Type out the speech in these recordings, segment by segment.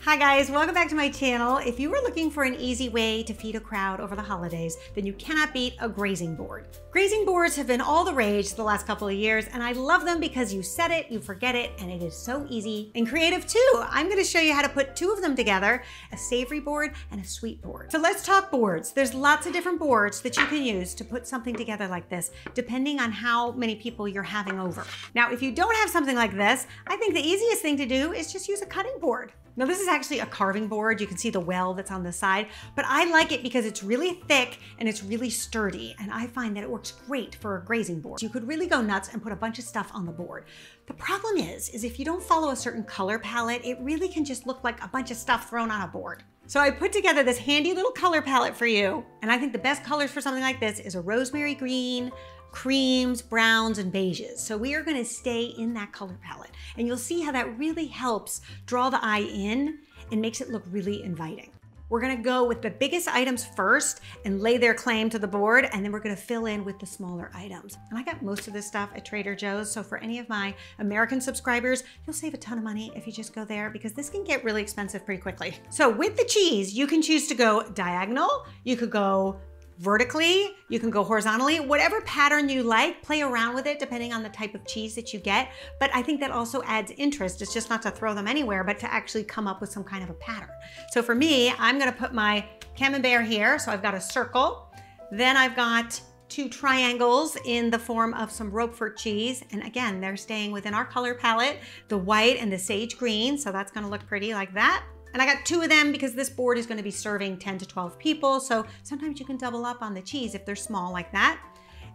Hi guys, welcome back to my channel. If you were looking for an easy way to feed a crowd over the holidays, then you cannot beat a grazing board. Grazing boards have been all the rage the last couple of years, and I love them because you set it, you forget it, and it is so easy and creative too. I'm gonna show you how to put two of them together, a savory board and a sweet board. So let's talk boards. There's lots of different boards that you can use to put something together like this, depending on how many people you're having over. Now, if you don't have something like this, I think the easiest thing to do is just use a cutting board. Now this is actually a carving board. You can see the well that's on the side, but I like it because it's really thick and it's really sturdy. And I find that it works great for a grazing board. You could really go nuts and put a bunch of stuff on the board. The problem is if you don't follow a certain color palette, it really can just look like a bunch of stuff thrown on a board. So I put together this handy little color palette for you. And I think the best colors for something like this is a rosemary green, creams, browns, and beiges. So we are gonna stay in that color palette. And you'll see how that really helps draw the eye in and makes it look really inviting. We're gonna go with the biggest items first and lay their claim to the board, and then we're gonna fill in with the smaller items. And I got most of this stuff at Trader Joe's, so for any of my American subscribers, you'll save a ton of money if you just go there because this can get really expensive pretty quickly. So with the cheese, you can choose to go diagonal, you could go vertically, you can go horizontally, whatever pattern you like, play around with it depending on the type of cheese that you get. But I think that also adds interest. It's just not to throw them anywhere, but to actually come up with some kind of a pattern. So for me, I'm gonna put my Camembert here. So I've got a circle. Then I've got two triangles in the form of some Roquefort cheese. And again, they're staying within our color palette, the white and the sage green. So that's gonna look pretty like that. And I got two of them because this board is gonna be serving 10 to 12 people. So sometimes you can double up on the cheese if they're small like that.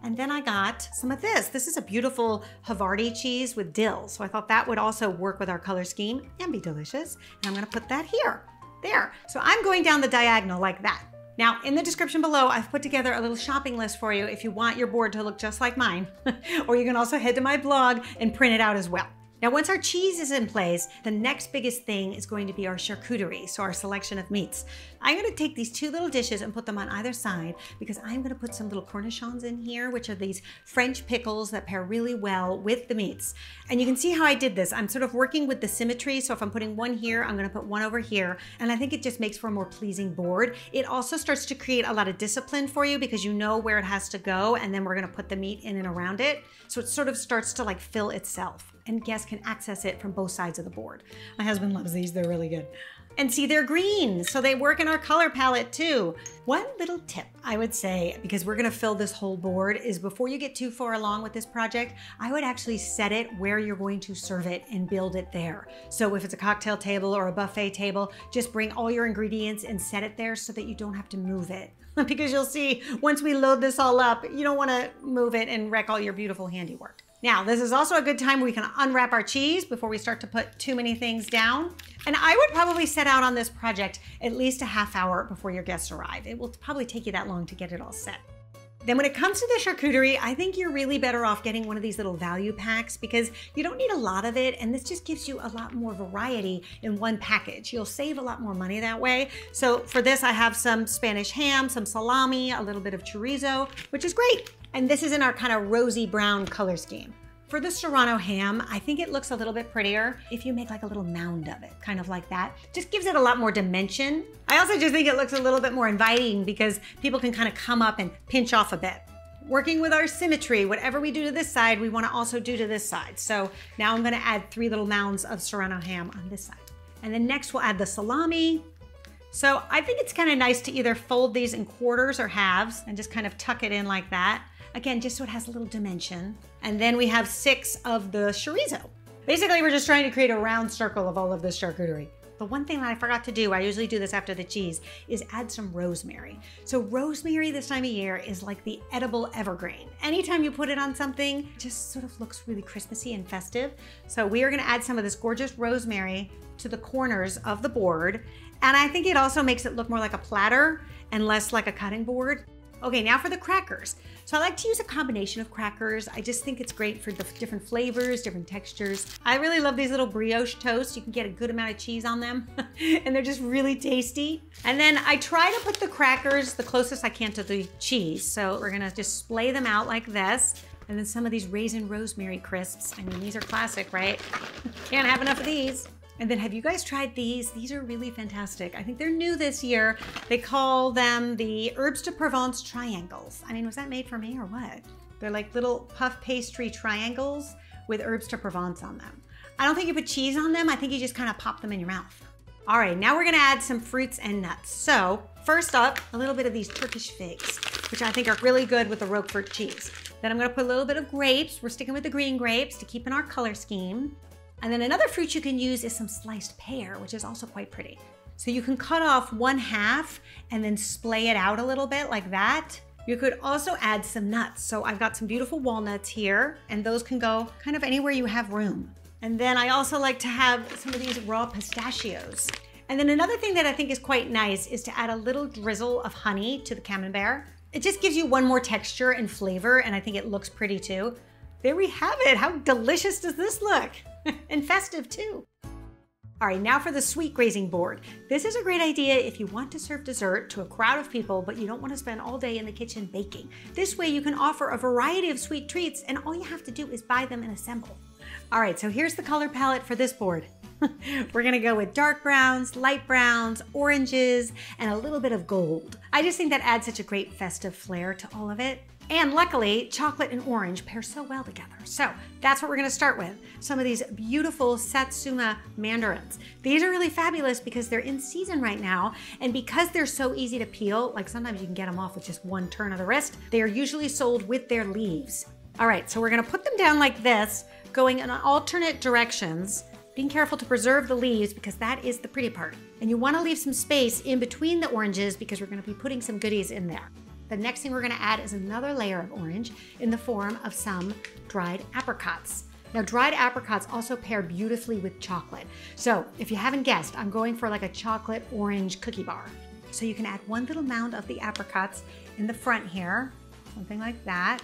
And then I got some of this. This is a beautiful Havarti cheese with dill. So I thought that would also work with our color scheme and be delicious. And I'm gonna put that here, there. So I'm going down the diagonal like that. Now, in the description below, I've put together a little shopping list for you if you want your board to look just like mine. Or you can also head to my blog and print it out as well. Now, once our cheese is in place, the next biggest thing is going to be our charcuterie, so our selection of meats. I'm gonna take these two little dishes and put them on either side because I'm gonna put some little cornichons in here, which are these French pickles that pair really well with the meats. And you can see how I did this. I'm sort of working with the symmetry, so if I'm putting one here, I'm gonna put one over here, and I think it just makes for a more pleasing board. It also starts to create a lot of discipline for you because you know where it has to go, and then we're gonna put the meat in and around it. So it sort of starts to like fill itself, and guests can access it from both sides of the board. My husband loves these, they're really good. And see, they're green, so they work in our color palette too. One little tip I would say, because we're gonna fill this whole board, is before you get too far along with this project, I would actually set it where you're going to serve it and build it there. So if it's a cocktail table or a buffet table, just bring all your ingredients and set it there so that you don't have to move it. Because you'll see, once we load this all up, you don't wanna move it and wreck all your beautiful handiwork. Now, this is also a good time where we can unwrap our cheese before we start to put too many things down. And I would probably set out on this project at least a half hour before your guests arrive. It will probably take you that long to get it all set. Then when it comes to the charcuterie, I think you're really better off getting one of these little value packs because you don't need a lot of it, and this just gives you a lot more variety in one package. You'll save a lot more money that way. So for this, I have some Spanish ham, some salami, a little bit of chorizo, which is great. And this is in our kind of rosy brown color scheme. For the Serrano ham, I think it looks a little bit prettier if you make like a little mound of it, kind of like that. Just gives it a lot more dimension. I also just think it looks a little bit more inviting because people can kind of come up and pinch off a bit. Working with our symmetry, whatever we do to this side, we want to also do to this side. So now I'm going to add 3 little mounds of Serrano ham on this side. And then next we'll add the salami. So I think it's kind of nice to either fold these in quarters or halves and just kind of tuck it in like that. Again, just so it has a little dimension. And then we have 6 of the chorizo. Basically, we're just trying to create a round circle of all of this charcuterie. The one thing that I forgot to do, I usually do this after the cheese, is add some rosemary. So rosemary this time of year is like the edible evergreen. Anytime you put it on something, it just sort of looks really Christmassy and festive. So we are gonna add some of this gorgeous rosemary to the corners of the board. And I think it also makes it look more like a platter and less like a cutting board. Okay, now for the crackers. So I like to use a combination of crackers. I just think it's great for the different flavors, different textures. I really love these little brioche toasts. You can get a good amount of cheese on them and they're just really tasty. And then I try to put the crackers the closest I can to the cheese. So we're gonna just splay them out like this. And then some of these Raisin rosemary crisps. I mean, these are classic, right? Can't have enough of these. And then have you guys tried these? These are really fantastic. I think they're new this year. They call them the Herbes de Provence triangles. I mean, was that made for me or what? They're like little puff pastry triangles with Herbes de Provence on them. I don't think you put cheese on them. I think you just kind of pop them in your mouth. All right, now we're gonna add some fruits and nuts. So first up, a little bit of these Turkish figs, which I think are really good with the Roquefort cheese. Then I'm gonna put a little bit of grapes. We're sticking with the green grapes to keep in our color scheme. And then another fruit you can use is some sliced pear, which is also quite pretty. So you can cut off 1/2 and then splay it out a little bit like that. You could also add some nuts. So I've got some beautiful walnuts here, and those can go kind of anywhere you have room. And then I also like to have some of these raw pistachios. And then another thing that I think is quite nice is to add a little drizzle of honey to the Camembert. It just gives you one more texture and flavor, and I think it looks pretty too. There we have it. How delicious does this look? And festive too. All right, now for the sweet grazing board. This is a great idea if you want to serve dessert to a crowd of people, but you don't want to spend all day in the kitchen baking. This way you can offer a variety of sweet treats, and all you have to do is buy them and assemble. All right, so here's the color palette for this board. We're gonna go with dark browns, light browns, oranges, and a little bit of gold. I just think that adds such a great festive flair to all of it. And luckily, chocolate and orange pair so well together. So that's what we're gonna start with. Some of these beautiful Satsuma mandarins. These are really fabulous because they're in season right now. And because they're so easy to peel, like sometimes you can get them off with just one turn of the wrist, they are usually sold with their leaves. All right, so we're gonna put them down like this, going in alternate directions, being careful to preserve the leaves because that is the pretty part. And you wanna leave some space in between the oranges because we're gonna be putting some goodies in there. The next thing we're gonna add is another layer of orange in the form of some dried apricots. Now, dried apricots also pair beautifully with chocolate. So if you haven't guessed, I'm going for like a chocolate orange cookie bar. So you can add one little mound of the apricots in the front here, something like that.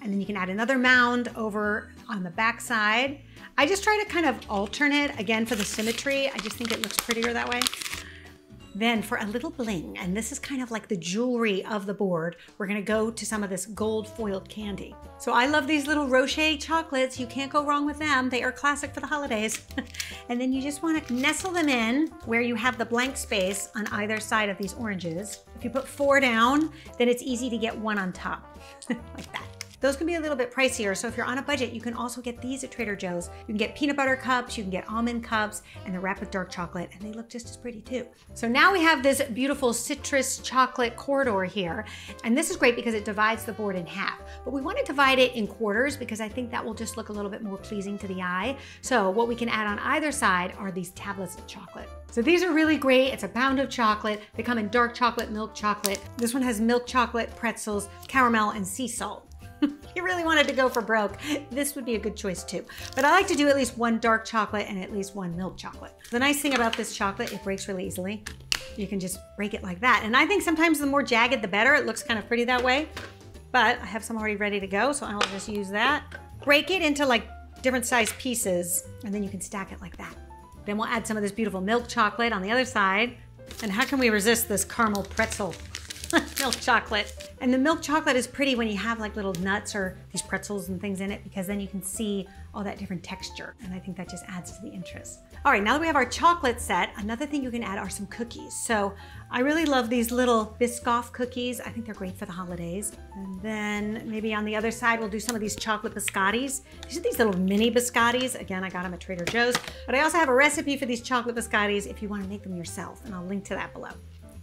And then you can add another mound over on the back side. I just try to kind of alternate, again, for the symmetry. I just think it looks prettier that way. Then for a little bling, and this is kind of like the jewelry of the board, we're gonna go to some of this gold foiled candy. So I love these little Rocher chocolates. You can't go wrong with them. They are classic for the holidays. And then you just wanna nestle them in where you have the blank space on either side of these oranges. If you put 4 down, then it's easy to get 1 on top, like that. Those can be a little bit pricier, so if you're on a budget, you can also get these at Trader Joe's. You can get peanut butter cups, you can get almond cups, and they're wrapped with dark chocolate, and they look just as pretty too. So now we have this beautiful citrus chocolate corridor here, and this is great because it divides the board in half. But we want to divide it in quarters because I think that will just look a little bit more pleasing to the eye. So what we can add on either side are these tablets of chocolate. So these are really great. It's a pound of chocolate. They come in dark chocolate, milk chocolate. This one has milk chocolate, pretzels, caramel, and sea salt. You really wanted to go for broke, this would be a good choice too. But I like to do at least 1 dark chocolate and at least 1 milk chocolate. The nice thing about this chocolate, it breaks really easily. You can just break it like that. And I think sometimes the more jagged, the better. It looks kind of pretty that way. But I have some already ready to go, so I'll just use that. Break it into like different size pieces, and then you can stack it like that. Then we'll add some of this beautiful milk chocolate on the other side. And how can we resist this caramel pretzel? Milk chocolate. And the milk chocolate is pretty when you have like little nuts or these pretzels and things in it because then you can see all that different texture. And I think that just adds to the interest. All right, now that we have our chocolate set, another thing you can add are some cookies. So I really love these little Biscoff cookies. I think they're great for the holidays. And then maybe on the other side, we'll do some of these chocolate biscottis. These are these little mini biscottis. Again, I got them at Trader Joe's. But I also have a recipe for these chocolate biscottis if you want to make them yourself, and I'll link to that below.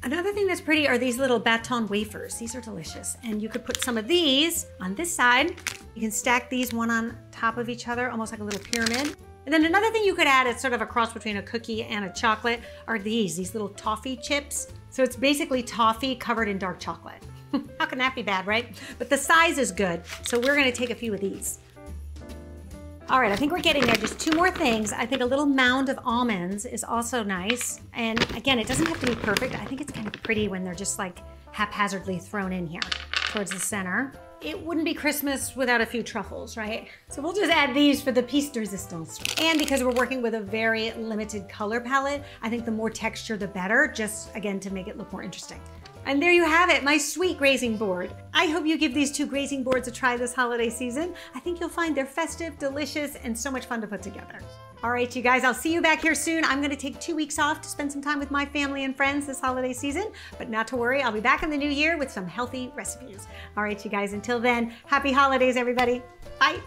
Another thing that's pretty are these little baton wafers. These are delicious. And you could put some of these on this side. You can stack these one on top of each other, almost like a little pyramid. And then another thing you could add, it's sort of a cross between a cookie and a chocolate, are these little toffee chips. So it's basically toffee covered in dark chocolate. How can that be bad, right? But the size is good. So we're gonna take a few of these. All right, I think we're getting there. Just 2 more things. I think a little mound of almonds is also nice. And again, it doesn't have to be perfect. I think it's kind of pretty when they're just like haphazardly thrown in here towards the center. It wouldn't be Christmas without a few truffles, right? So we'll just add these for the piece de resistance. And because we're working with a very limited color palette, I think the more texture, the better, just again, to make it look more interesting. And there you have it, my sweet grazing board. I hope you give these 2 grazing boards a try this holiday season. I think you'll find they're festive, delicious, and so much fun to put together. All right, you guys, I'll see you back here soon. I'm gonna take 2 weeks off to spend some time with my family and friends this holiday season, but not to worry, I'll be back in the new year with some healthy recipes. All right, you guys, until then, happy holidays, everybody. Bye.